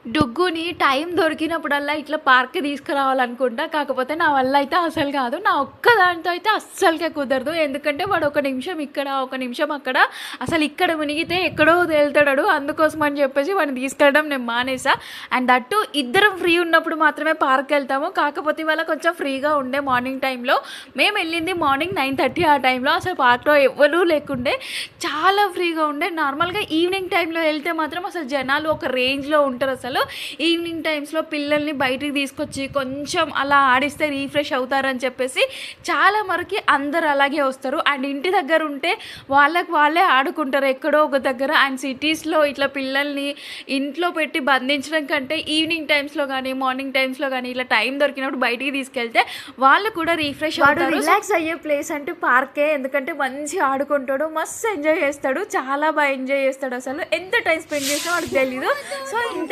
డుగ్గుని time దొరికినప్పుడల్లా ఇట్లా పార్క్‌కి తీసుకురావాలనుకుంటా. కాకపోతే నా వల్ల అయితే అసలు కాదు. నా ఒక్క దాంతో అయితే అస్సలకే కుదరదు. ఎందుకంటే వాడు ఒక నిమిషం ఇక్కడ, ఒక నిమిషం అక్కడ, అసలు ఇక్కడ మునిగితే ఎక్కడో తేలుతాడు. అందుకోసం అని చెప్పేసి వాడిని తీసుకెళ్ళడం నేను మానేసా. అండ్ దట్టు ఇద్దరం ఫ్రీ ఉన్నప్పుడు మాత్రమే పార్క్‌కెళ్తాము. కాకపోతే ఇవాళ కొంచెం ఫ్రీగా ఉండే మార్నింగ్ టైంలో. మేము వెళ్ళింది మార్నింగ్ 9:30 ఆ టైంలో. అసలు పార్క్‌లో ఎవ్వరూ లేకుండే. చాలా ఫ్రీగా ఉండే. నార్మల్‌గా ఈవినింగ్ టైంలో వెళ్తే మాత్రం అసలు జనాలు ఒక రేంజ్‌లో ఉంటారు అసలు. ఈవినింగ్ టైమ్స్లో పిల్లల్ని బయటికి తీసుకొచ్చి కొంచెం అలా ఆడిస్తే రీఫ్రెష్ అవుతారని చెప్పేసి చాలా వరకు అందరు అలాగే వస్తారు. అండ్ ఇంటి దగ్గర ఉంటే వాళ్ళకి వాళ్ళే ఆడుకుంటారు ఎక్కడో ఒక దగ్గర. అండ్ సిటీస్లో ఇట్లా పిల్లల్ని ఇంట్లో పెట్టి బంధించడం కంటే ఈవినింగ్ టైమ్స్లో కానీ మార్నింగ్ టైమ్స్లో కానీ ఇట్లా టైం దొరికినప్పుడు బయటికి తీసుకెళ్తే వాళ్ళు కూడా రీఫ్రెష్ అవుతారు. రిలాక్స్ అయ్యే ప్లేస్ అంటే పార్కే. ఎందుకంటే మంచి ఆడుకుంటాడు, మస్తు ఎంజాయ్ చేస్తాడు, చాలా బాగా ఎంజాయ్ చేస్తాడు. అసలు ఎంత టైం స్పెండ్ చేసినా వాడికి తెలీదు. సో ఇంత